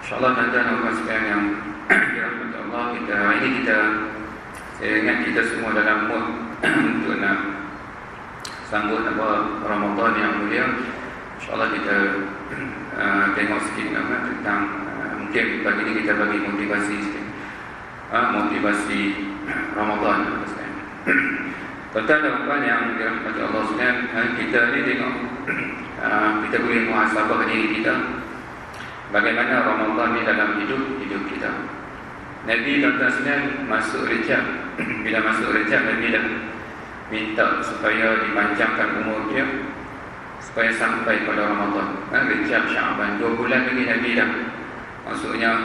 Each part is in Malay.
InsyaAllah tuan-tuan dan puan sekalian yang dirahmati Allah, hari ini saya ingat kita semua dalam mood untuk nak sambut Ramadan yang mulia. InsyaAllah kita tengok sikit tentang mungkin pagi ini kita bagi motivasi sikit, motivasi Ramadan. Tuan-tuan dan puan yang dirahmati Allah sekalian, kita ni tengok kita boleh muhasabah diri kita bagaimana Ramadan ni dalam hidup kita. Nabi tuan-tuan masuk Rejab. Bila masuk Rejab, Nabi dah minta supaya dipanjangkan umur dia supaya sampai pada Ramadan. Rejab, Sya'ban, 2 bulan lagi Nabi dah, maksudnya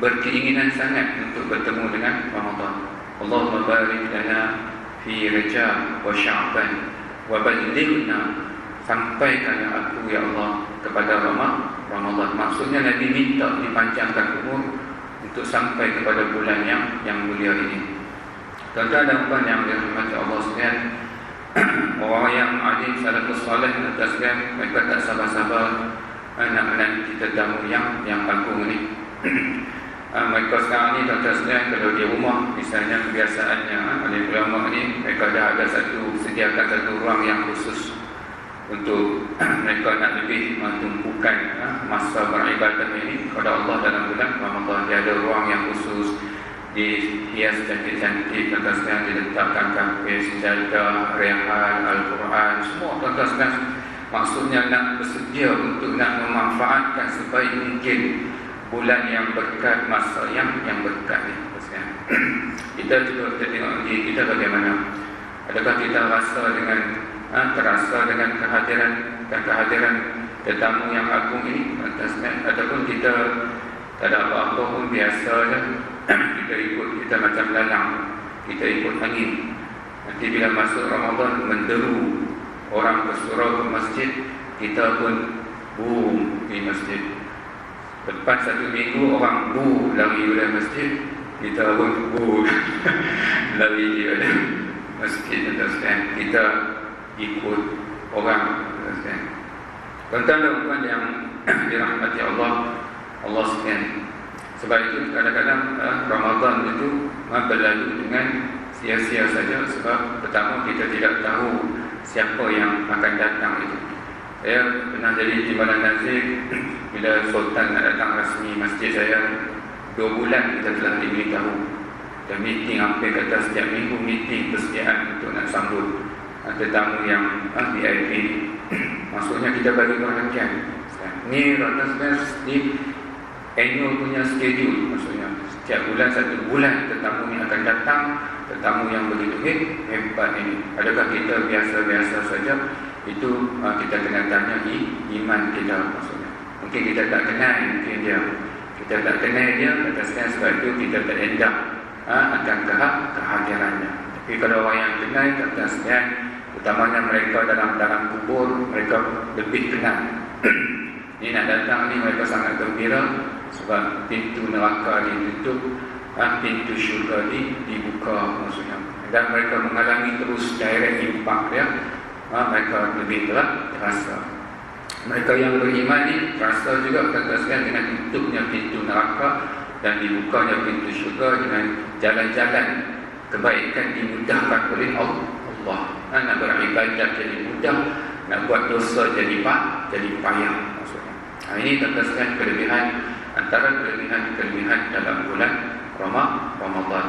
berkeinginan sangat untuk bertemu dengan Ramadan. Allahumma barik lana fi Rejab wa Sya'ban wa ballighna, sampaikan aku ya Allah kepada Ramadan. Maksudnya Nabi minta dipanjangkan umur untuk sampai kepada bulan yang mulia ini. Tuan-tuan dan puan yang dirahmati Allah sekalian, orang yang alim salafus salih sekalian, mereka tak sabar-sabar nak menanti tetamu yang agung ini. Mereka sekarang ni tuan-tuan sekalian, kalau di rumah misalnya kebiasaannya alim ulama ni, mereka dah ada sediakan satu ruang yang khusus untuk mereka nak lebih menumpukan masa beribadah ini kepada Allah dalam bulan Ramadan. Dia ada ruang yang khusus, dihias cantik-cantik, tuan-tuan sekalian, diletakkan kafe, sejadah, rehan, Al-Quran, semua tuan-tuan sekalian. Maksudnya nak bersedia untuk nak memanfaatkan sebaik mungkin bulan yang berkat, masa yang berkat ni. Kita juga tengok diri kita bagaimana. Adakah kita terasa dengan kehadiran tetamu yang agung ini, ataupun kita tak ada apa-apa pun, biasa je kita macam lalang, kita ikut angin. Nanti bila masuk Ramadan, menderu orang bersurau ke masjid, kita pun boom di masjid. Lepas 1 minggu orang lari dari masjid, kita pun lari dari masjid. Kita ikut orang. Tuan-tuan dan puan yang dirahmati Allah sekalian, sebab itu kadang-kadang Ramadan itu berlalu dengan sia-sia saja. Sebab pertama, kita tidak tahu siapa yang akan datang itu. Saya pernah jadi timbalan nazir. Bila Sultan nak datang rasmi masjid saya, 2 bulan kita telah diberitahu. Dan meeting, hampir kata setiap minggu meeting persediaan untuk nak sambut tetamu yang VIP. Maksudnya kita bagi perhatian. Ni annual punya schedule. Maksudnya setiap bulan 1 bulan tetamu ni akan datang. Tetamu yang begitu hebat ini. Adakah kita biasa-biasa saja? Itu kita kena tanya iman kita. Maksudnya mungkin kita tak kenal mungkin dia. Kita tak kenal dia, sebab itu kita tak endak akan kehadirannya. Tapi kalau orang yang kenal, kata sekalian, utamanya mereka dalam kubur, mereka lebih kenal. Ni nak datang ni, mereka sangat gembira sebab pintu neraka ditutup, pintu syurga dibuka maksudnya. Dan mereka mengalami terus direct impact dia, mereka lebih terasa. Mereka yang beriman ni terasa juga, kata sekalian, dengan tutupnya pintu neraka dan dibukanya pintu syurga, dengan jalan-jalan kebaikan dimudahkan oleh Allah. Nak beribadah jadi mudah, nak buat dosa jadi payah maksudnya. Ini terkesan kelebihan, antara kelebihan dalam bulan Ramadan.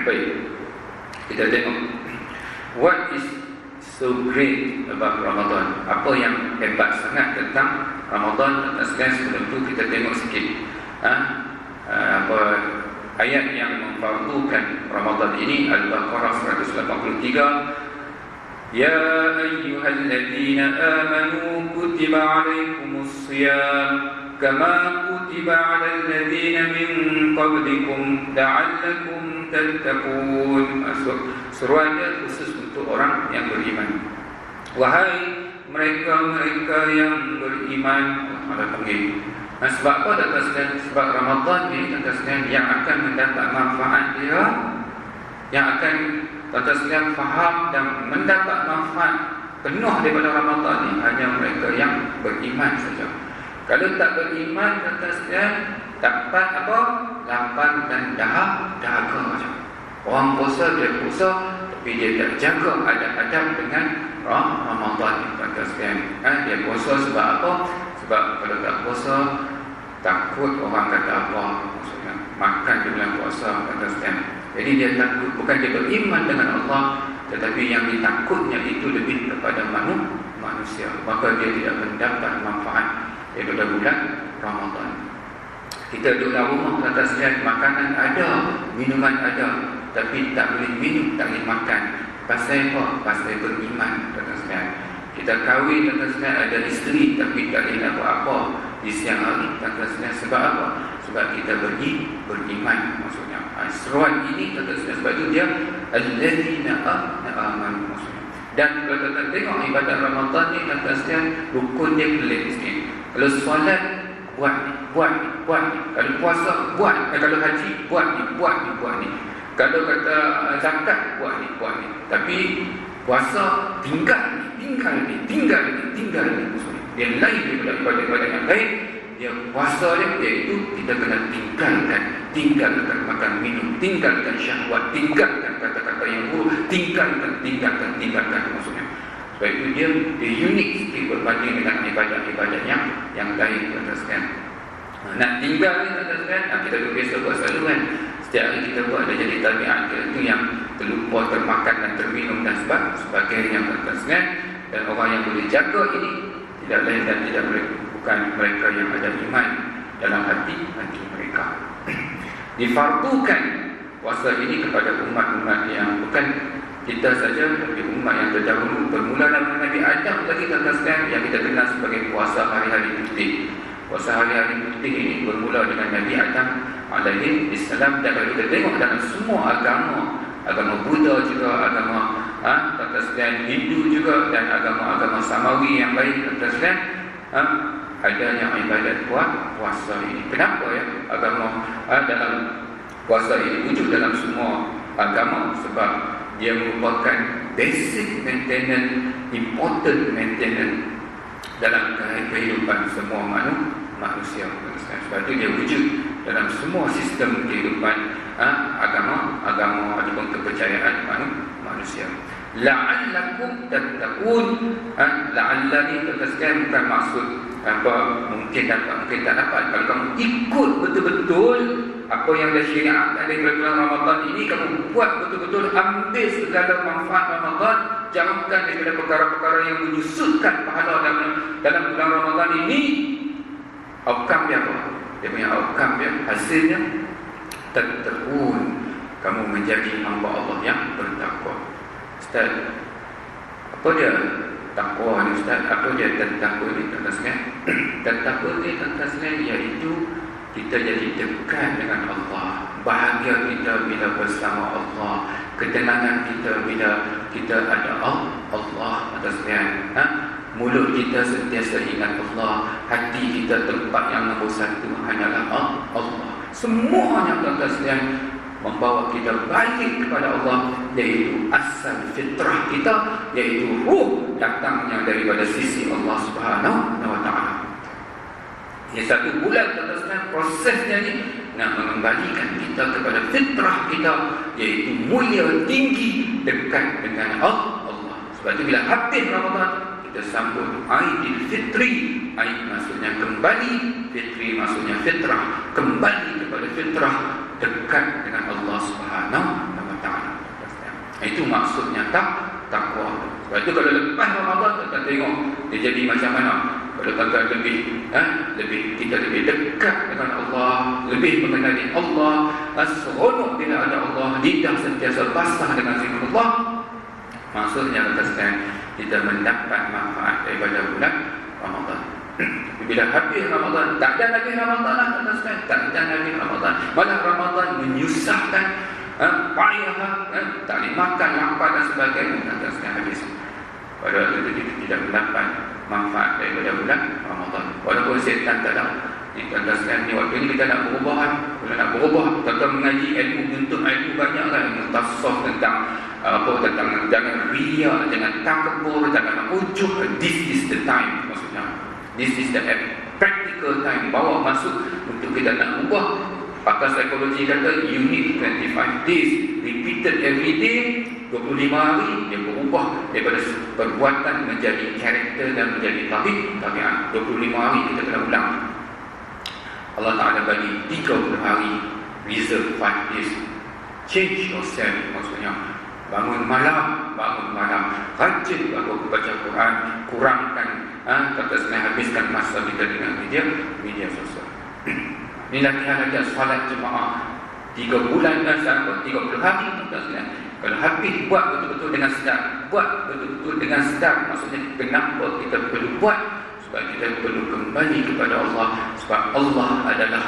Baik, kita tengok what is so great about Ramadan. Apa yang hebat sangat tentang Ramadan. Sebelum itu kita tengok sikit ayat yang memfardukan Ramadan ini. Al-Baqarah 183. Ya ayyuhalladzina amanu kutiba alaikumus shiyam kama kutiba alal ladzina min qablikum la'allakum tattaqun. Seruannya khusus untuk orang yang beriman. Wahai mereka-mereka yang beriman, ada panggil. Sebab apa kata sekalian? Sebab Ramadan ni kata sekalian yang akan mendapat manfaat dia, yang akan kata sekalian faham dan mendapat manfaat penuh daripada Ramadan ni, hanya mereka yang beriman saja. Kalau tak beriman, kata sekalian, dapat apa? Lapar dan dahaga macam. Orang puasa, dia puasa, tapi dia tak jaga adab-adab dengan Ramadan, kata sekalian. Dia puasa sebab apa? Sebab kalau tak puasa, takut orang kata apa, maksudnya makan di bulan puasa, kata sekalian. Jadi dia takut, bukan dia beriman dengan Allah, tetapi yang ditakutnya itu lebih kepada manusia. Maka dia tidak mendapat manfaat daripada bulan Ramadan. Kita duduk dalam rumah, kata sekalian, makanan ada, minuman ada, tapi tak boleh minum, tak boleh makan. Pasal apa? Pasal beriman, kata sekalian. Kita kahwin, kata sekalian, ada isteri, tapi tak boleh buat apa di siang hari, kata sekalian. Sebab apa? Sebab kita beriman, maksudnya. Seruan ini, kata sekalian, sebab itu dia alladzina amanu, maksudnya. Dan kalau kita tengok ibadat Ramadan ni, kata sekalian, rukun dia pelik sikit. Kalau solat, buat ni. Kalau puasa, buat. Kalau haji, buat ni. Kalau kata zakat, buat ni. Tapi puasa, tinggal ni. Maksudnya, dia lain daripada ibadat-ibadat yang lain. Dia puasa dia, iaitu kita kena tinggalkan makan minum, tinggalkan syahwat, tinggalkan kata-kata yang buruk, tinggalkan maksudnya. Sebab itu dia unik sikit berbanding dengan ibadat-ibadat yang lain, kata sekalian. Nak tinggal ni, kata sekalian, kita biasa buat selalu kan. Setiap hari kita buat ada jadi tabiat itu yang terlupa, termakan dan terminum dan sebagainya, kata sekalian. Dan orang yang boleh jaga ini tidak lain dan tidak boleh, bukan mereka yang ada iman dalam hati mereka. Difardukan puasa ini kepada umat-umat yang bukan kita saja, tapi umat yang terdahulu. Bermula dari Nabi Adam lagi, kata sekalian, yang kita kenal sebagai puasa hari-hari putih. Puasa hari-hari putih ini bermula dengan Nabi Adam alaihi salam. Dan kalau kita tengok dalam semua agama Buddha juga, agama kata sekalian Hindu juga, dan agama-agama Samawi yang lain, kata sekalian, adanya ibadat puasa ini. Kenapa ya agama dalam puasa ini wujud dalam semua agama? Sebab dia merupakan basic maintenance, important maintenance dalam kehidupan semua manusia. Sebab itu dia wujud dalam semua sistem kehidupan agama ataupun kepercayaan manusia. La'allakum tattaqun. La'alla ni, kata sekalian, bukan maksud mungkin dapat, mungkin tak dapat. Kalau kamu ikut betul-betul apa yang dah syariatkan dari bulan Ramadan ini, kamu buat betul-betul, ambil segala manfaat Ramadan, jauhkan daripada perkara-perkara yang menyusutkan pahala dalam bulan Ramadan ini. Outcome dia apa? Dia punya outcome dia, hasilnya tattaqun, kamu menjadi hamba Allah yang bertakwa. Ustaz, apa dia takwa ni, Ustaz? Apa dia takwa ni, kata sekalian? Takwa ni, kata sekalian, iaitu kita jadi dekat dengan Allah, bahagia kita bila bersama Allah, ketenangan kita bila kita ada Allah, kata sekalian. Mulut kita sentiasa ingat Allah, hati kita tempat yang nombor satu hanyalah Allah. Semuanya, kata sekalian, membawa kita balik kepada Allah, iaitu asal fitrah kita, iaitu ruh datangnya daripada sisi Allah Subhanahu wa Ta'ala. Ini satu bulan, kata sekalian, prosesnya ni nak mengembalikan kita kepada fitrah kita, iaitu mulia, tinggi, dekat dengan Allah. Sebab itu bila habis Ramadan, kita sambut Aidilfitri. Aid maksudnya kembali, fitri maksudnya fitrah, kembali kepada fitrah, dekat dengan Allah Subhanahu wa Ta'ala. Itu maksudnya takwa. Sebab itu kalau lepas Ramadan, kita tengok dia jadi macam mana. Kalau kita lebih kita lebih dekat dengan Allah, lebih mengenali Allah, seronok bila ada Allah, lidah sentiasa basah dengan zikir Allah. Maksudnya, kata sekalian, kita mendapat manfaat daripada bulan Ramadan. Bila habis Ramadan, tak ada lagi Ramadan lah, kata sekalian, tak ada lagi Ramadan. Malah Ramadan menyusahkan, payah, tak boleh makan, lapar dan sebagainya, kata sekalian, habis. Padahal itu kita tidak mendapat manfaat daripada bulan Ramadan. Walaupun setan tak ada. Kata sekalian, ni waktu ni kita nak berubah. Kalau nak berubah, kita mengaji ilmu, untuk ilmu banyak kan, tasawuf tentang tentang jangan riya, jangan takabur, jangan ujub. This is the time, maksudnya this is the practical time, bawa masuk untuk kita nak ubah. Pakar psikologi kata you need 25 days repeated every day, 25 hari dia berubah daripada perbuatan menjadi karakter dan menjadi tabiat. 25 hari kita kena ulang. Allah Ta'ala bagi 30 hari, reserve 5 days. Change yourself, maksudnya bangun malam, rajin baca Quran, kurangkan kata senang habiskan masa kita dengan media sosial. Ini latihan solat jemaah 3 bulan dan 30 hari kata senang. Kalau habis buat betul-betul dengan sedar, maksudnya kenapa kita perlu buat? Sebab kita perlu kembali kepada Allah. Sebab Allah adalah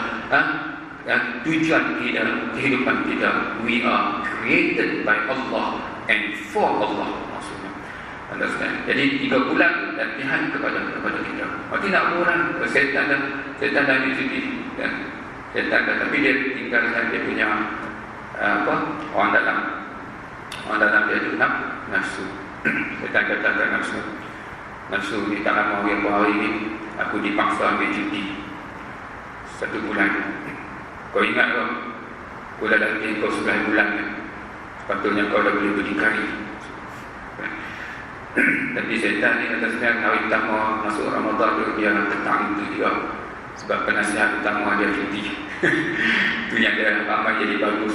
tujuan kehidupan kita. We are created by Allah and for Allah, maksudnya. Understand? Jadi 3 bulan latihan kepada kita. Mesti nak orang setan dah cuti kan. Setan dah, tapi dia tinggalkan dia punya orang dalam dia tu nafsu. Setan katakan nafsu ni tak lama hari ni aku dipaksa ambil cuti 1 bulan. Kau ingat kau dah latih kau 9 bulan kan? Sepatutnya kau dah boleh berdikari. Tapi setan ni kata sebenarnya hari pertama masuk Ramadan tu dia nak petang itu juga. Sebab penasihat utama dia cuti. Itu yang dia ramai jadi bagus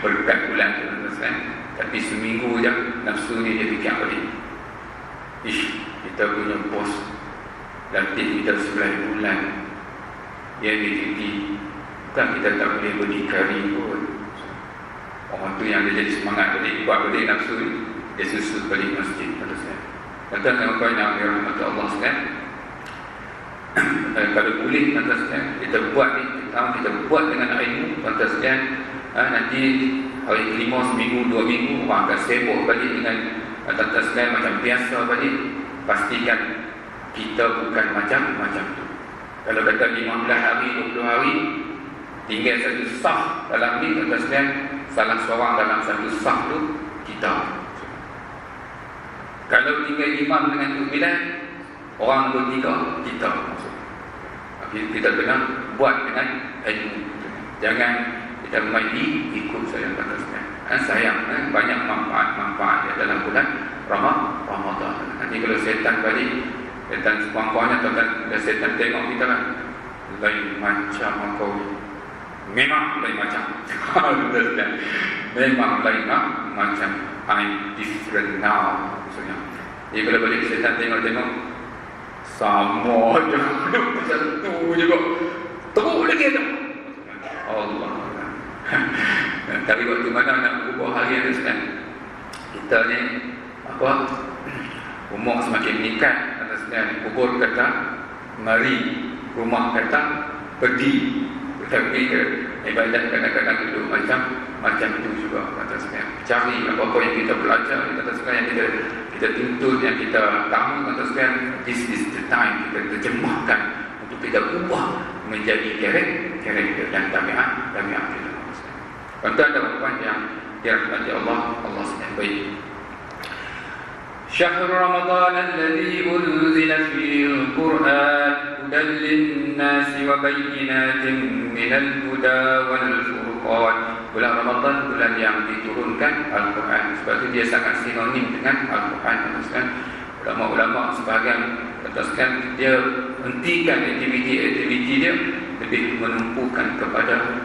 berkat bulan tu kan. Tapi seminggu je nafsu ni dia fikir balik. Kita punya bos latih kita 9 bulan, dia ambil cuti. Bukan kita tak boleh berdikari pun. Orang tu yang dia jadi semangat balik, buat balik nafsu ni, dia susul balik masjid. Katakan apa yang rahmat Allah sekalian. Kalau boleh kita buat ni, kita buat dengan ilmu sekalian. Nanti hari kelima, seminggu, 2 minggu orang akan sibuk balik dengan sekalian macam biasa balik. Pastikan kita bukan macam tu. Kalau kata 15 hari, 20 hari, tinggal satu sah dalam ni, sekalian, salah seorang dalam satu sah tu kita. Kalau tinggal imam dengan pimpinan, orang bertiga kita. Kita kena buat dengan ilmu. Jangan kita main ikut saya kata sebenarnya. Sayang banyak manfaat dia dalam bulan Ramadan. Nanti kalau setan balik, setan sekurang-kurangnya tuan-tuan, setan tengok kita kan lain macam kau. Memang lain macam. Memang lain macam. I'm different now. Maksudnya. Jadi kalau balik setan tengok sama je, macam tu juga. Teruk lagi ada. Allah. Tapi waktu mana nak berubah harian tu kan? Kita ni umur semakin meningkat. Sebenarnya kubur kata mari, rumah kata pergi. Tapi ibadat kadang-kadang duduk macam tu juga kata sebenarnya. Cari apa-apa yang kita belajar, kata sebenarnya yang kita tuntut, yang kita tahu kata sebenarnya. This is the time kita terjemahkan untuk kita ubah menjadi karakter dan tabiat kita. Contoh ada ucapan yang dirahmati Allah sedang baik. Syahrul Ramadan alladhi unzila fihi al-Qur'an hudan lin-nasi wa bayyinatin minal huda wal furqan. Bulan Ramadan bulan yang diturunkan Al-Quran. Sebab itu dia sangat sinonim dengan Al-Quran. Ulama-ulama sebahagian katakan dia hentikan aktiviti dia, lebih menumpukan kepada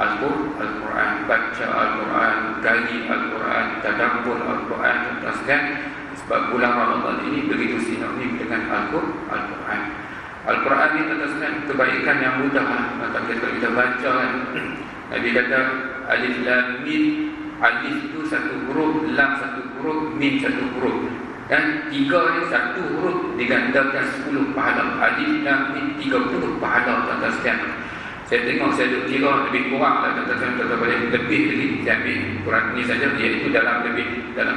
Al-Quran, baca Al-Quran, gali Al-Quran, tadabbur Al-Quran. Katakan sebab bulan Ramadan ini begitu sinonim dengan Al-Quran. Al-Quran ini katakan kebaikan yang mudah. Kita baca kan. Nabi kata alif lam mim. Alif itu satu huruf, lam satu huruf, mim satu huruf. Dan 3 ni satu huruf digandakan 10 pahala. Alif lam mim 30 pahala kata sekian. Saya tengok, saya duduk kira lebih kurang lah kata boleh lebih lagi. Saya ambil Quran ini saja, iaitu dalam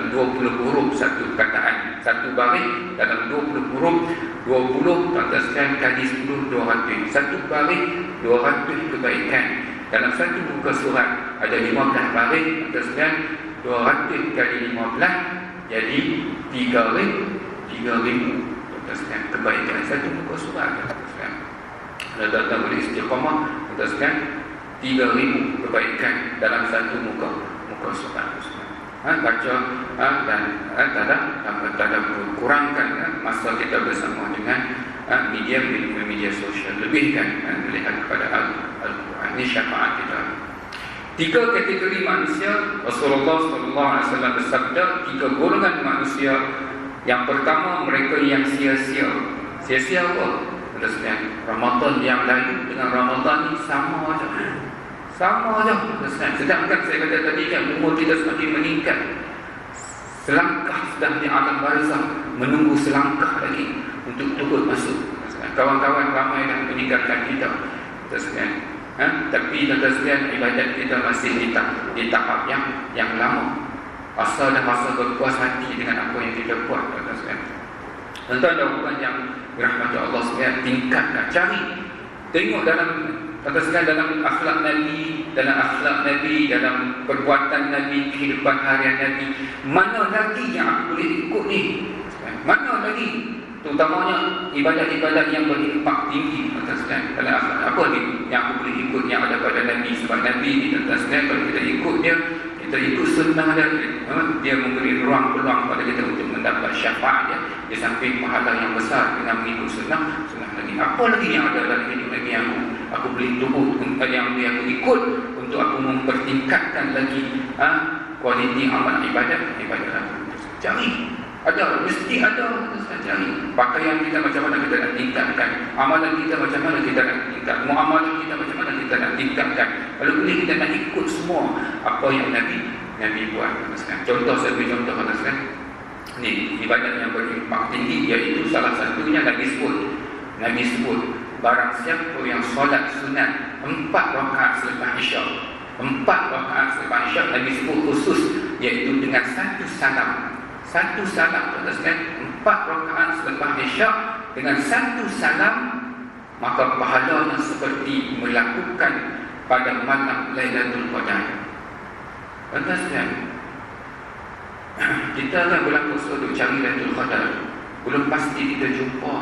20 huruf satu perkataan, satu baris dalam 20 huruf, 20 kata sekian kali 10 200. Satu baris 200 kebaikan. Dalam satu muka surat ada 15 baris, kata sekian 200 kali 15 jadi 3,000 kata sekian kebaikan satu muka surat. Kalau tuan-tuan boleh istiqamah, tuan-tuan 3,000 kebaikan dalam satu muka surat. Baca dan tak ada kurangkan masa kita bersama dengan media sosial, lebihkan melihat kepada Al-Quran. Ini syafaat kita. 3 kategori manusia. Rasulullah SAW bersabda, 3 golongan manusia. Yang pertama, mereka yang sia-sia. Sia-sia apa? Ramadan yang lalu dengan Ramadan ni sama aja. Sedangkan saya kata tadi kan, umur kita semakin meningkat, selangkah sudah di alam barzakh, menunggu selangkah lagi untuk turut masuk. Kawan-kawan ramai dah meninggalkan kita. Tapi ibadat kita masih di tahap yang lama. Asal dan rasa berpuas hati dengan apa yang kita buat. Tuan-tuan dan puan yang dirahmati Allah sekalian, tingkatkan, cari, tengok dalam akhlak Nabi, dalam perbuatan Nabi, kehidupan harian Nabi, mana lagi yang aku boleh ikut ni? Mana lagi? Terutamanya ibadat-ibadat yang berimpak tinggi dalam akhlak. Apa ni yang aku boleh ikut yang ada pada Nabi? Sebab Nabi ni kalau kita ikut dia, kita ikut sunnah dia memberi ruang peluang pada kita untuk mendapat syafaat dia. Di samping pahala yang besar dengan mengikut sunnah lagi. Apa lagi yang ada dalam hidup Nabi yang aku boleh turut, yang aku ikut untuk aku mempertingkatkan lagi kualiti amal ibadat aku. Cari. Ada, mesti ada. Cari. Pakaian kita macam mana kita nak tingkatkan, amalan kita macam mana kita nak tingkatkan, muamalah kita macam mana kita nak tingkatkan. Kalau boleh kita nak ikut semua apa yang Nabi buat. Contoh, saya beri contoh kan. Ni ibadat yang berimpak tinggi, iaitu salah satunya Nabi sebut barang siapa yang solat sunat 4 rakaat selepas Isyak. 4 rakaat selepas Isyak Nabi sebut khusus, iaitu dengan satu salam, tuan-tuan, 4 rakaat selepas Isyak dengan satu salam, maka pahalanya seperti melakukan pada malam Lailatul Qadar. Tuan-tuan, kita kan berlaku untuk cari Lailatul Qadar, belum pasti kita jumpa,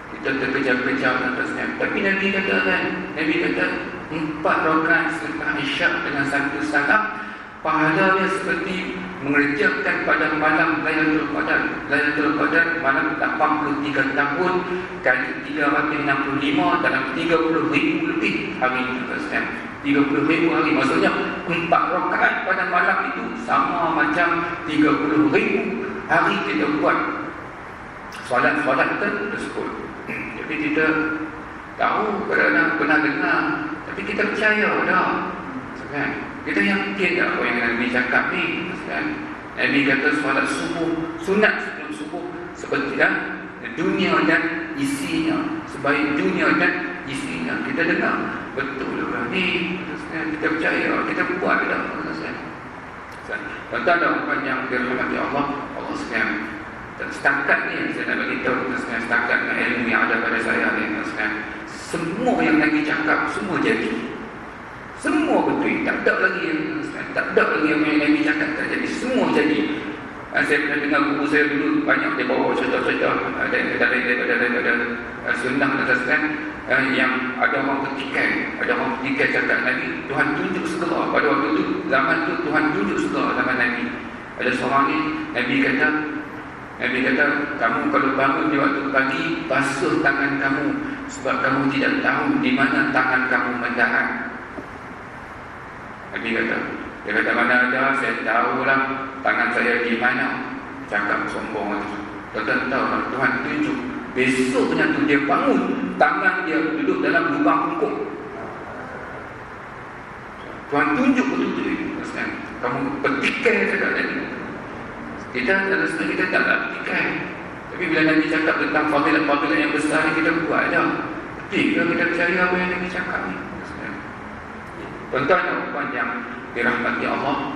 kita terkejar-kejar atasnya. Tapi Nabi kata 4 rakaat selepas Isyak dengan satu salam, pahalanya seperti mengerjakan pada malam Lailatul Qadar. Lailatul Qadar malam 83 tahun kali 365 dalam 30,000 lebih hari. 30,000 hari, maksudnya 4 rakaat pada malam itu sama macam 30,000 hari kita buat solat tersebut. Jadi kita tahu, pernah dengar, tapi kita percaya dah. Kita yakin tak apa yang Nabi cakap ni? Nabi kata solat subuh, sunat sebelum subuh, seperti dunia dan isinya, sebaik dunia dan isinya. Kita dengar, betul lah ni, kita percaya, kita buat dah. Tuan-tuan dan puan yang dirahmati Allah sekalian, setakat ni yang saya nak beritahu, setakat dengan ilmu yang ada pada saya ni, semua yang Nabi cakap, semua jadi. Semua betul, tak ada lagi yang Nabi cakap tak jadi, semua jadi. Saya pernah dengar guru saya dulu, banyak dia bawa cerita-cerita daripada sunnah yang ada orang petikai cakap Nabi, Tuhan tunjuk segera. Pada waktu itu, zaman tu Tuhan tunjuk segera zaman Nabi. Ada seorang ni, Nabi kata, kamu kalau bangun di waktu pagi, basuh tangan kamu, sebab kamu tidak tahu di mana tangan kamu mendarat. Nabi kata, mana ada, saya tahulah tangan saya di mana. Cakap sombong itu. Tuan-tuan tahu, Tuhan tunjuk. Besoknya tu dia bangun, tangan dia duduk dalam lubang punggung. Tuhan tunjuk betul-betul. Kamu petikai cakap tadi. Kita tak nak petikai. Tapi bila Nabi cakap tentang fadilat-fadilat yang besar, kita buat dah. Betul kita percaya apa yang Nabi cakap ni. Tuan-tuan dan puan yang dirahmati Allah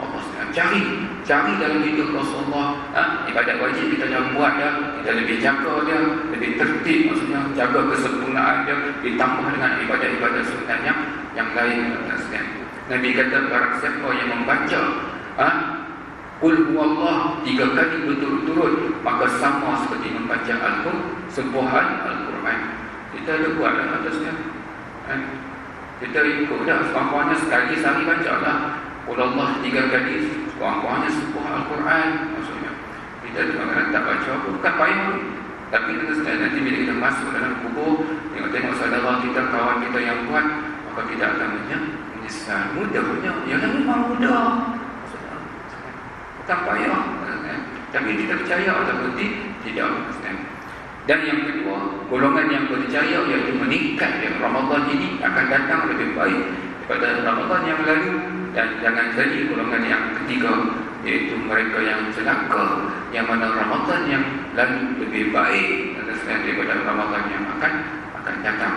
cari dalam hidup Rasulullah. Ibadat wajib kita jangan buat dia, kita lebih jaga dia, lebih tertib, maksudnya jaga kesempurnaan dia, ditambah dengan ibadat-ibadat sunat yang lain. Nabi kata, barang siapa yang membaca Qul huwallah 3 kali berturut-turut, maka sama seperti membaca sebuah Al-Quran. Kita ada buat lah atasnya. Kita ikut dah, sekurang-kurangnya sekali sehari baca lah Allah 3 kali, sekurang-kurangnya sebuah Al-Quran. Maksudnya kita kadang-kadang tak baca apa, bukan payah. Tapi nanti bila kita masuk dalam kubur, tengok saudara kita, kawan kita yang buat, maka kita akan menyesal. Mudah punya, yang memang mudah. Bukan payah. Tapi kita percaya atau tidak. Dan yang kedua, golongan yang percaya iaitu meningkat yang Ramadan ini akan datang lebih baik daripada Ramadan yang lalu. Dan jangan jadi golongan yang ketiga, iaitu mereka yang celaka, yang mana Ramadan yang lalu lebih baik daripada Ramadan yang akan datang.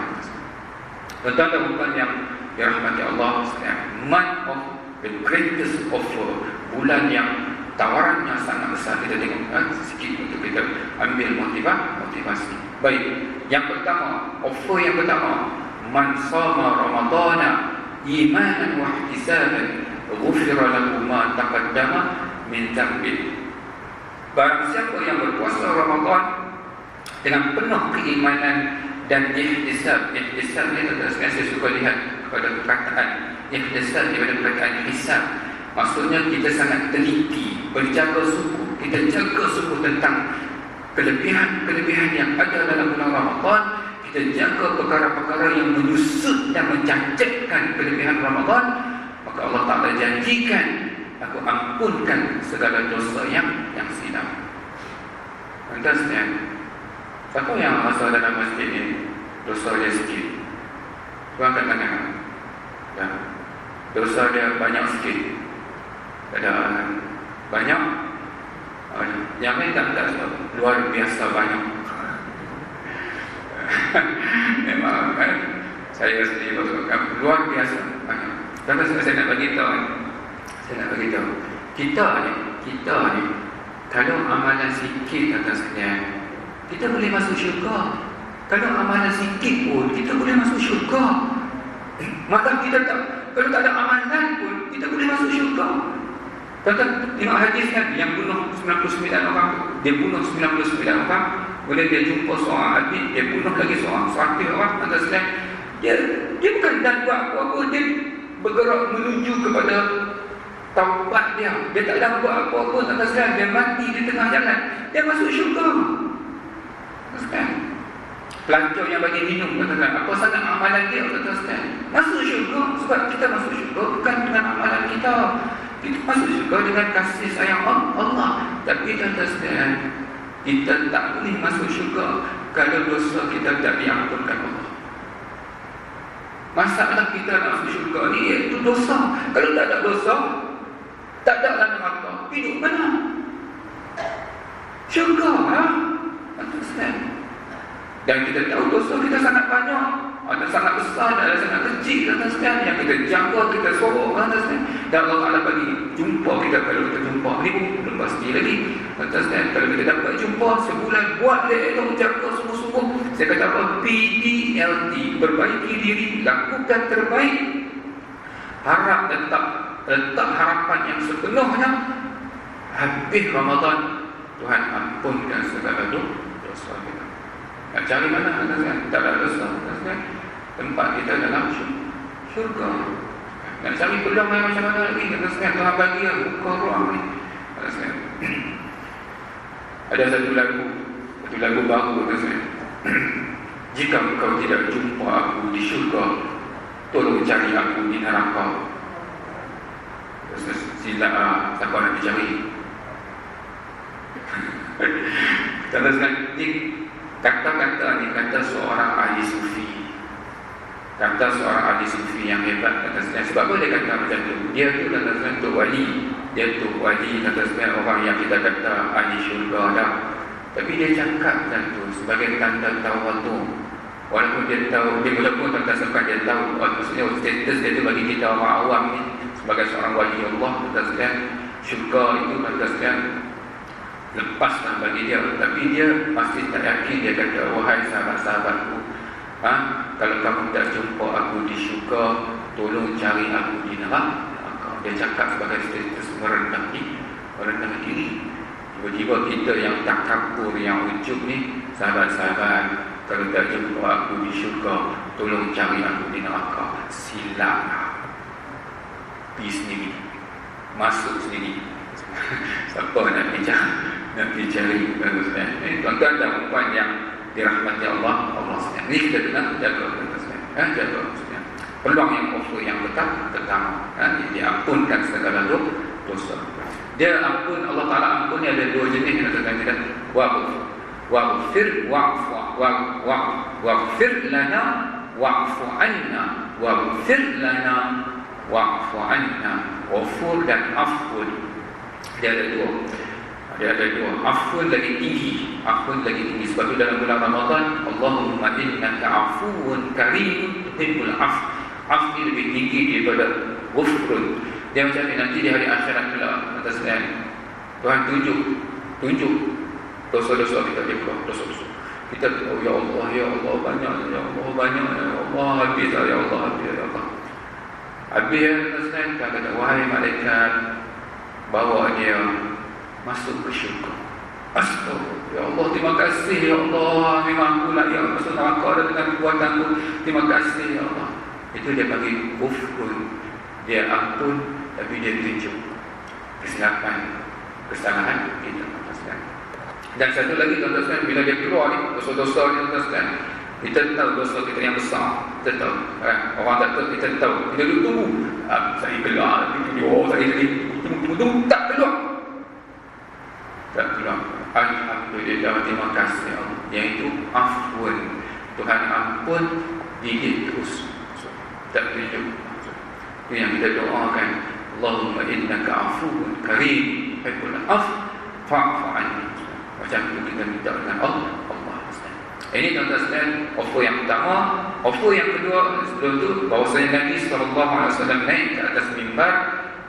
Tuan-tuan dan puan yang dirahmati Allah sekalian, month of the greatest offer, bulan yang tawarannya sangat besar. Kita tengok sikit untuk kita ambil motivasi. Baik, yang pertama, offer yang pertama, man sama Ramadana imanan wa ihtisaban ghufira lahu ma taqaddama min dhanbi. Barang siapa yang berpuasa Ramadan dengan penuh keimanan dan ihtisab. Ihtisab ni saya suka lihat kepada perkataan ihtisab daripada perkataan hisab. Maksudnya kita sangat teliti, berjaga sungguh. Kita jaga sungguh tentang kelebihan-kelebihan yang ada dalam bulan Ramadan. Kita jaga perkara-perkara yang menyusut dan mencacatkan kelebihan Ramadan. Maka Allah Ta'ala janjikan, aku ampunkan segala dosa yang silap. Pantasnya, siapa yang masuk dalam masjid ini dosa dia sikit? Tuan kat mana? Ya. Dosa dia banyak sikit. Ada banyak, yang lain tak luar biasa banyak. Memang kan, saya sendiri luar biasa banyak. Tapi saya nak bagi tahu, kita ni kalau amalan sikit atasnya, kita boleh masuk syurga. Kalau amalan sikit pun kita boleh masuk syurga. Maka kita kalau tak ada amalan pun kita boleh masuk syurga. Tengok hadis kan, yang bunuh 99 orang, dia bunuh 99 orang, kemudian dia jumpa seorang habis, dia bunuh lagi seorang 100 orang. Atasnya dia bukan dan buat apa-apa, dia bergerak menuju kepada taubat dia. Dia tak ada buat apa-apa. Atasnya dia mati di tengah jalan, dia masuk syurga. Atasnya pelancong yang bagi minum, katakan apa sangat amalan dia, katakan masuk syurga. Sebab kita masuk syurga bukan dengan amalan kita, kita masuk syurga dengan kasih sayang Allah. Tapi katakan kita tak boleh masuk syurga kalau dosa kita tak diampunkan Allah. Masalah kita nak masuk syurga ni iaitu dosa. Kalau tak ada dosa, tak ada lah neraka, hidup mana? Syurga, katakan. Dan kita tahu dosa kita sangat banyak. Ada sangat besar, ada sangat kecil. Katakan yang kita jaga, kita sorok. Katakan dan Allah Ta'ala bagi jumpa kita. Kalau kita jumpa, ni pun belum pasti lagi. Katakan kalau kita dapat jumpa sebulan, buat dia itu jaga sungguh-sungguh. Saya kata apa? PDLT, perbaiki diri, lakukan terbaik. Harap letak harapan yang sepenuhnya. Habis Ramadan, Tuhan ampunkan segala dosa kita. Nak cari mana? Tak ada dosa. Tempat kita dalam syurga. Nak cari peluang yang macam mana lagi? Tuhan bagi buka ruang ni. Ada satu lagu baru. Jika engkau tidak jumpa aku di syurga, tolong cari aku di neraka. Sila siapa nak dicari? Kata-kata ni kata seorang ahli sufi. Kata seorang ahli sufi yang hebat. Sebab apa dia kata macam tu? Dia tu kata tu wali. Dia tu wali, kata orang yang kita kata ahli syurga dah. Tapi dia cakap macam tu sebagai tanda tawaduk. Walaupun dia tahu, dia walaupun tanda sebab dia tahu, maksudnya status dia tu bagi kita orang awam ni sebagai seorang wali Allah, kata syurga itu kata lepaslah bagi dia. Tapi dia masih tak yakin. Dia kata, wahai sahabat-sahabatku, kalau kamu tak jumpa aku di syurga, tolong cari aku di neraka. Dia cakap sebagai status merendah diri. Tiba-tiba kita yang takabur, yang ujub ni, sahabat-sahabat, kalau tak jumpa aku di syurga, tolong cari aku di neraka. Silaplah, pergi sendiri, masuk sendiri. Siapa nak pergi cari tuan-tuan dan puan yang dirahmati Allah SWT. Ini kita kena jaga, jaga maksudnya. Peluang yang offer yang pertama, diampunkan segala dosa. Dia ampun, Allah Ta'ala ampun ni ada dua jenis yang kita waghfir waghfir lana wa'fu anna waghfir lana wa'fu anna. Ghafur dan afun, dia ada dua. Afun lagi tinggi, sebab itu dalam bulan Ramadan, Allahumma innaka afuwun karimun tuhibbul af ni lebih tinggi daripada ghufrun. Dia macam ni nanti di hari akhirat pula, atas Tuhan tunjuk dosa-dosa kita, dia keluar dosa-dosa kita. Oh ya Allah banyak, ya Allah habis, ya Allah habis. Kita kata, wahai malaikat, bawa dia masuk ke syurga. Astagfirullah, ya Allah, terima kasih ya Allah, memang aku lah yang masuk neraka dengan perbuatanku, terima kasih ya Allah. Itu dia bagi ghufrun, dia ampun, tapi dia tunjuk kesilapan, kesalahan kita. Dan satu lagi tuan-tuan, bila dia keluar ni, dosa-dosa ni tuan-tuan, kita tahu dosa kita yang besar, kita tahu. Orang tak tahu, kita tahu. Kita duduk tunggu, saya keluar, saya tunggu, tak keluar. Alhamdulillah, terima kasih Allah. Iaitu afwan, Tuhan ampun, gigit terus, tak tunjuk. Itu yang kita doakan. Allahumma innaka afuwun karim tuhibbul afwa fa'fu anni. Macam itu kita minta dengan Allah. Ini tuan-tuan, offer yang pertama. Offer yang kedua sebelum itu, bahawasanya Nabi SAW naik ke atas mimbar.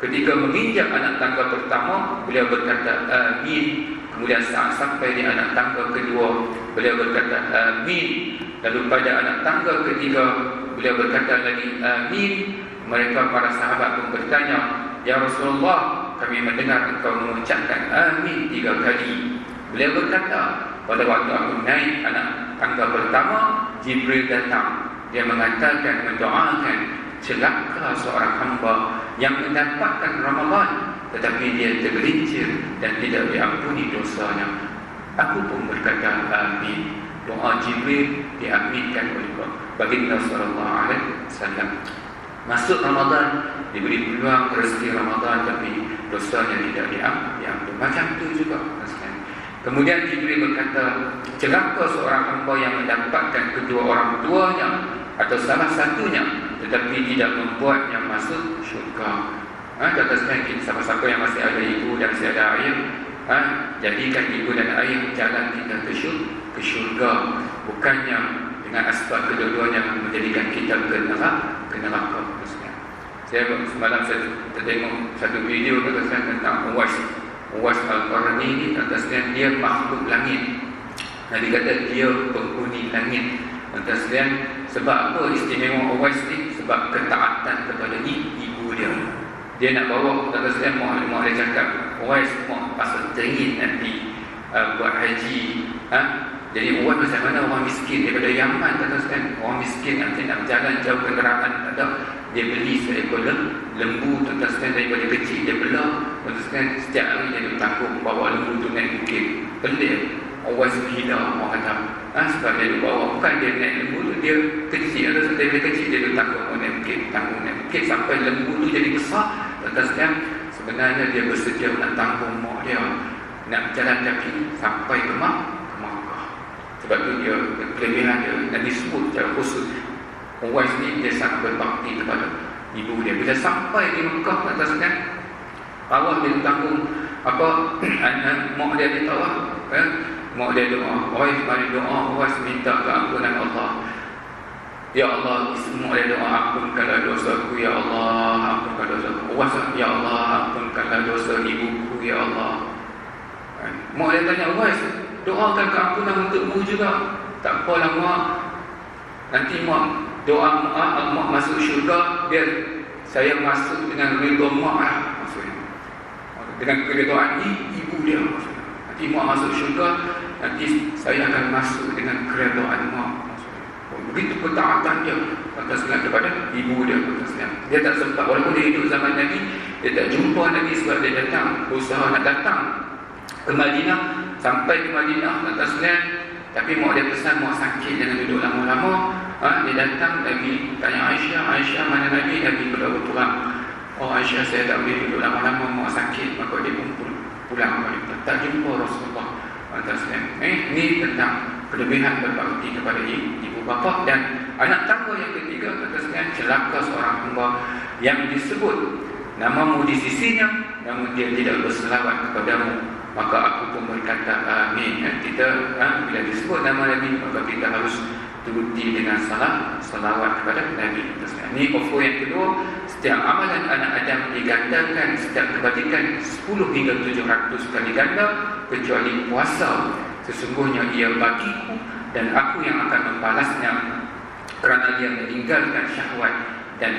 Ketika menginjak anak tangga pertama, beliau berkata amin. Kemudian saat sampai di anak tangga kedua, beliau berkata amin. Lalu pada anak tangga ketiga, beliau berkata lagi amin. Mereka para sahabat pun bertanya, ya Rasulullah, kami mendengar engkau mengucapkan amin 3 kali. Beliau berkata, pada waktu aku naik anak tangga pertama, Jibril datang. Dia mengatakan, mendoakan, celaka seorang hamba yang mendapatkan Ramadan, tetapi dia tergelincir dan tidak diampuni dosanya. Aku pun berkata amin. Doa Jibril diaminkan oleh baginda sallallahu alaihi wasallam. Masuk Ramadan, diberi peluang rezeki Ramadan, tapi dosanya tidak diampuni. Macam itu juga. Kemudian Jibril berkata, celaka seorang hamba yang mendapatkan kedua orang tuanya atau salah satunya, tetapi tidak membuatnya masuk syurga. Kata siapa-siapa yang masih ada ibu dan masih ada ayah, jadikan ibu dan ayah jalan kita ke syurga, bukannya dengan asbab kedua-duanya menjadikan kita ke neraka. Saya semalam saya tengok satu video tentang Uwais Al-Qarni ni, kata dia makhluk langit. Nabi kata dia penghuni langit. Kata sebab apa istimewa Uwais ni? Sebab ketaatan kepada ibu dia. Dia nak bawa, kata mak dia cakap, Uwais mak pasal teringin nanti buat haji. Jadi Uwais macam mana orang miskin daripada Yaman, kata orang miskin nanti nak berjalan jauh kenderaan ada. Dia beli seekor lembu, tuan-tuan, daripada kecil dia belah, tuan-tuan, setiap hari dia bertanggung bawa lembu tu naik bukit. Pelik, Uwais gila orang kata. Sebab dia bawa, bukan dia naik lembu tu, dia kecil, daripada kecil dia bertanggung naik bukit, naik bukit sampai lembu tu jadi besar. Tuan-tuan, sebenarnya dia bersedia nak tanggung mak dia, nak berjalan kaki sampai ke Makkah. Sebab tu dia kelebihan dia dan disebut secara khusus. Uwais ni dia sangat berbakti kepada ibu dia. Bila sampai di Mekah, katakan tawaf dia tanggung mak dia tawaf, mak dia doa, Uwais mari doa, Uwais minta keampunan Allah. Ya Allah, mak dia doa, ampunkanlah dosaku ya Allah, ampunkan dosaku. Uwais, ya Allah, ampunkanlah dosa ibuku ya Allah. Mak dia tanya, Uwais, doakan keampunan untukmu juga. Tak apalah mak, nanti mak doa mak masuk syurga, biar saya masuk dengan redha mak lah, maksudnya dengan keredaan ibu dia, maksudnya. Nanti mak masuk syurga, nanti saya akan masuk dengan keredaanmu. Begitu ketaatan dia kata Nabi kepada ibu dia. Dia tak sempat, walaupun dia hidup zaman Nabi, dia tak jumpa Nabi sebab dia datang, berusaha nak datang ke Madinah. Sampai ke Madinah kata Nabi, tapi mak dia pesan mak sakit, jangan duduk lama-lama. Dia datang, Nabi tanya Aisyah mana Nabi? Nabi berlalu pulang. Oh Aisyah, saya tak boleh duduk lama-lama, mak sakit. Maka dia pun pulang balik. Tak jumpa Rasulullah. Ini tentang kelebihan berbakti kepada ibu bapa. Dan anak tangga yang ketiga kata sekalian, celaka seorang hamba yang disebut namamu di sisinya, namun dia tidak berselawat kepadamu, maka aku pun berkata amin. Kita bila disebut nama Nabi, maka kita harus turuti dengan salawat kepada Nabi. Ini offer yang kedua. Setiap amalan anak Adam digandakan, setiap kebajikan 10 hingga 700 kali ganda, kecuali puasa. Sesungguhnya ia bagiku dan aku yang akan membalasnya, kerana dia meninggalkan syahwat dan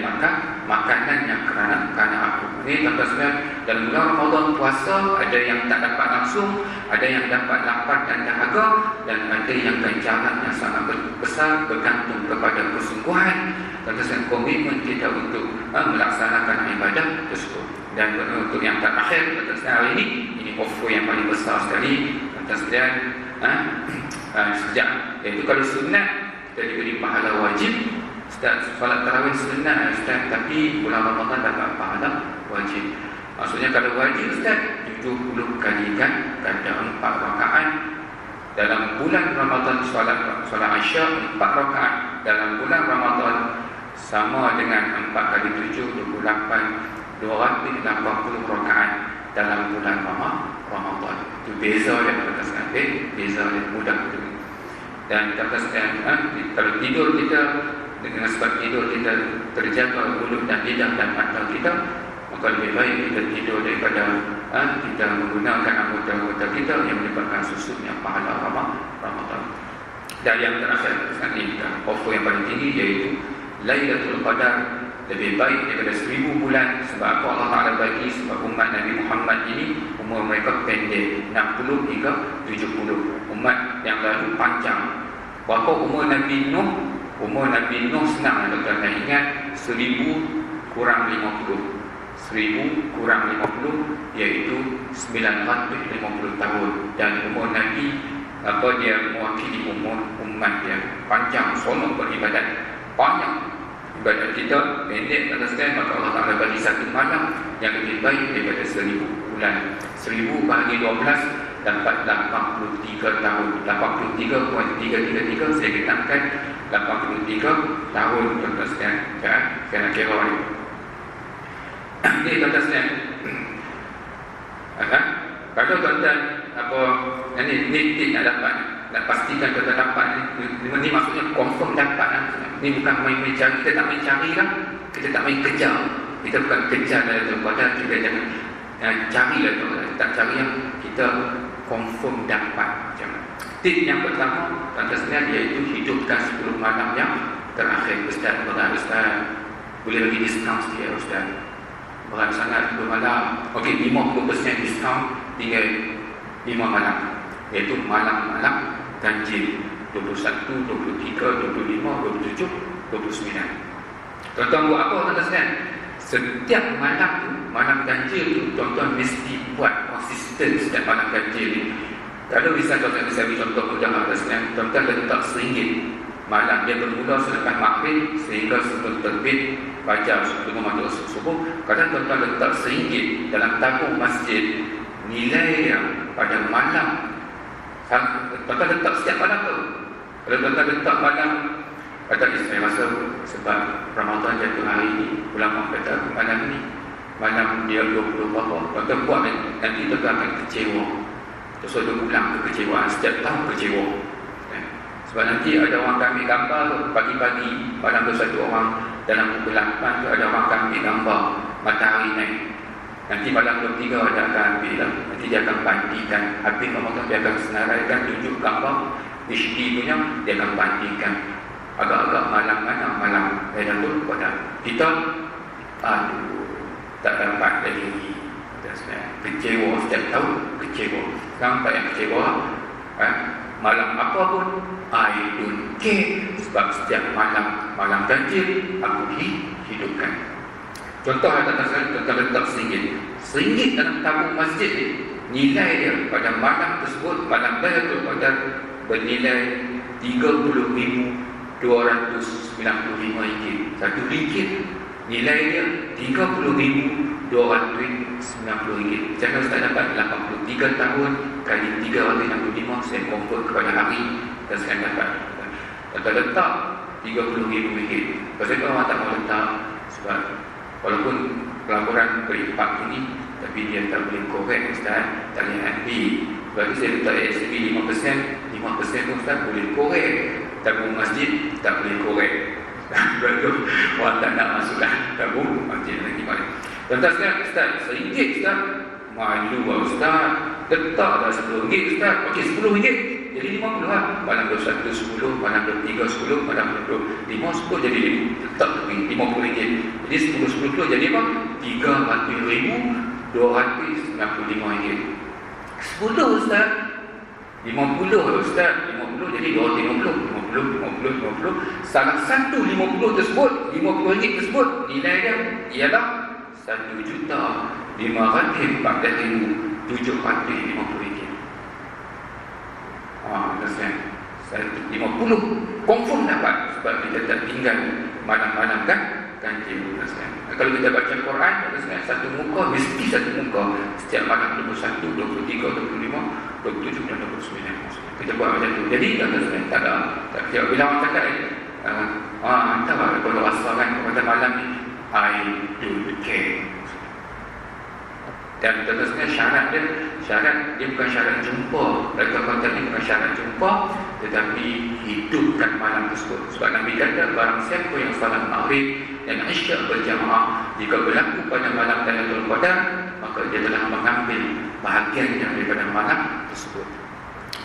makanannya kerana aku. Ini tuan-tuan, dalam bulan Ramadan puasa ada yang tak dapat langsung, ada yang dapat lapar dan dahaga, dan ada yang ganjarannya sangat besar bergantung kepada kesungguhan dan komitmen kita untuk melaksanakan ibadah tersebut. Dan untuk yang terakhir hari ini offer yang paling besar sekali tuan-tuan, sejak iaitu kalau sunat kita diberi pahala wajib. Ustaz, solat tarawih sunat Ustaz, tapi bulan Ramadan dapat pahala wajib. Maksudnya kalau wajib Ustaz 70 kali ganda 4 rakaat. Dalam bulan Ramadan solat Isya 4 rakaat. Dalam bulan Ramadan sama dengan 4 kali 7 28 280 rakaat dalam bulan Ramadan. Itu beza dia katakan, beza dia mudah tu. Dan katakan kalau tidur kita dengan sebab tidur kita terjaga mulut dan lidah dan mata kita, maka lebih baik kita tidur daripada kita menggunakan anggota-anggota kita yang menyebabkan susutnya pahala Ramadan. Dan yang terakhir sekali, offer yang paling tinggi iaitu Lailatul Qadar, lebih baik daripada 1000 bulan. Sebab apa Allah Ta'ala bagi? Sebab umat Nabi Muhammad ini umur mereka pendek, 60 hingga 70. Umat yang lalu panjang. Berapa umur Nabi Nuh? Umur Nabi Nuh senang tuan-tuan ingat, 1000 kurang 50. 1000 kurang 50 iaitu 950 tahun. Dan umur Nabi dia mewakili umur umat dia panjang, sonok beribadat. Banyak ibadat kita pendek tuan-tuan, maka Allah Ta'ala bagi satu malam yang lebih baik daripada 1000 bulan. 1000 bahagi 12 dapat 83 tahun. 83 kuat 333, saya katakan 83 tahun tuan-tuan kan? Kena kira ni. Ini tuan-tuan. Kalau tuan-tuan ini tip nak dapat, nak pastikan tuan-tuan dapat ni maksudnya confirm dapat. Ni bukan main-main cari, kita tak main cari lah, kita tak main kejar. Kita bukan kejar dalam tuan-tuan, kita jangan cari lah tuan-tuan. Tak cari yang kita confirm dapat. Tip yang pertama tuan-tuan iaitu hidupkan 10 malam yang terakhir. Ustaz, berat Ustaz, boleh bagi diskaun sikit Ustaz? Berat sangat 10 malam. Okey, 50% diskaun, tinggal 5 malam, iaitu malam-malam ganjil 21, 23, 25, 27, 29. Tuan-tuan buat apa tuan-tuan? Setiap malam tu, malam ganjil tu, tuan-tuan mesti buat konsisten setiap malam ganjil ni. Kalau bisa tuan-tuan, saya beri contoh mudah tuan-tuan letak RM1 malam. Dia bermula selepas maghrib sehingga sebelum terbit fajar, sebelum masuk subuh. Kadang tuan-tuan letak RM1 dalam tabung masjid, nilai yang pada malam tuan-tuan letak setiap malam tu. Kalau tuan-tuan letak malam, kata saya rasa sebab Ramadan jatuh hari ini, ulama kata malam ni malam dia 20 berapa, tuan-tuan buat nanti tuan-tuan akan kecewa. Terus ada ulang kekecewaan, setiap tahun kecewa. Sebab nanti ada orang ambil gambar pagi-pagi, malam tu satu orang dalam pukul 8 tu ada orang ambil gambar matahari naik. Nanti malam 23 ada akan ambil lah. Nanti dia akan bandingkan. Habis Ramadan dia akan senaraikan tunjuk gambar HD punya, dia akan bandingkan agak-agak malam mana malam Lailatul Qadar. Kita tak dapat lagi. Kecewa setiap tahun, kecewa. Sekarang tak yang kecewa, Malam apa pun I don't care, sebab setiap malam ganjil aku hidupkan. Contoh tentang letak RM1 dalam tabung masjid ni, nilai dia pada malam tersebut, malam Lailatul Qadar, bernilai RM30,295. RM1 nilai dia RM30,290. Jangan Ustaz dapat 83 tahun kali 365, saya convert kepada hari, dan saya dapat letak RM30,000. Pasal itu orang tak mau letak, sebab walaupun pelaburan berimpak ini, tapi dia tak boleh korek Ustaz, tak boleh ambil. Berarti saya letak ASB 5%, 5% pun Ustaz boleh korek. Tabung masjid tak boleh korek. Berarti orang tak nak masuklah tabung masjid lagi balik. Tuan-tuan sekalian, Ustaz, RM1 Ustaz, malu Ustaz, letak dah RM10 Ustaz, okey RM10, jadi RM50 lah. Malam 21, 10, malam 23, 10, malam 25, 10, jadi letak RM50. Jadi 10, 10 keluar jadi apa? RM300,295. 10 Ustaz, 50 Ustaz, 50 jadi 250. Salah satu 50 tersebut, RM50 tersebut, nilai dia ialah RM1,514,750. Saya 50 confirm dapat, sebab kita tak tinggal malam-malam kan ganjil. Kalau kita baca Quran, satu muka mesti satu muka setiap malam 21, 23, 25, 27 dan 29. Kita buat macam tu. Jadi tak ada. Bila orang cakap entah lah kalau asal kan pada malam ni I don't care. Dan tentunya syarat dia bukan syarat jumpa. Dalam konteks ini bukan syarat jumpa, tetapi hidupkan malam tersebut. Sebab Nabi kata, barang siapa yang salat maghrib dan isyak berjamaah jika berlaku pada malam Lailatul Qadar, maka dia telah mengambil bahagian daripada malam tersebut.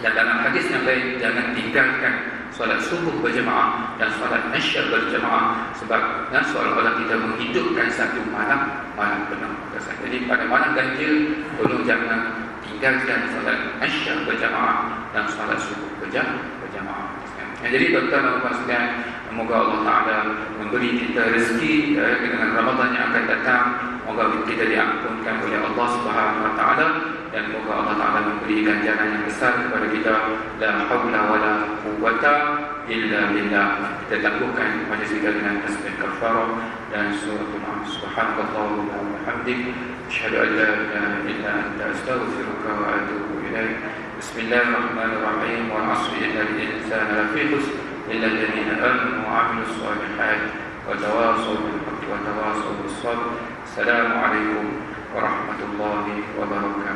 Dan dalam hadis yang lain, jangan tinggalkan solat subuh berjamaah dan solat isyak berjamaah, sebab seolah-olah kita menghidupkan satu malam penuh. Jadi pada malam ganjil, tolong jangan tinggalkan solat isyak berjamaah dan solat subuh berjamaah. Jadi tuan-tuan dan puan sekalian, semoga Allah Ta'ala memberi kita rezeki dengan Ramadan yang akan datang. Semoga kita diampunkan oleh Allah Subhanahu Wa Ta'ala, dan semoga Allah Ta'ala memberi ganjaran yang besar kepada kita. La haula wala quwwata illa billah. Kita tangguhkan majlis kita dengan tasbih kafarah dan suratul Al. Subhanallah wa bihamdik, asyhadu an la ilaha illa anta, astaghfiruka wa atubu ilaik. Bismillahirrahmanirrahim. Wal 'asri innal insana lafi khusr illa alladhina amanu wa 'amilus shalihat wa tawassaw bil haqqi wa tawassaw bis sabr. Assalamualaikum warahmatullahi wabarakatuh.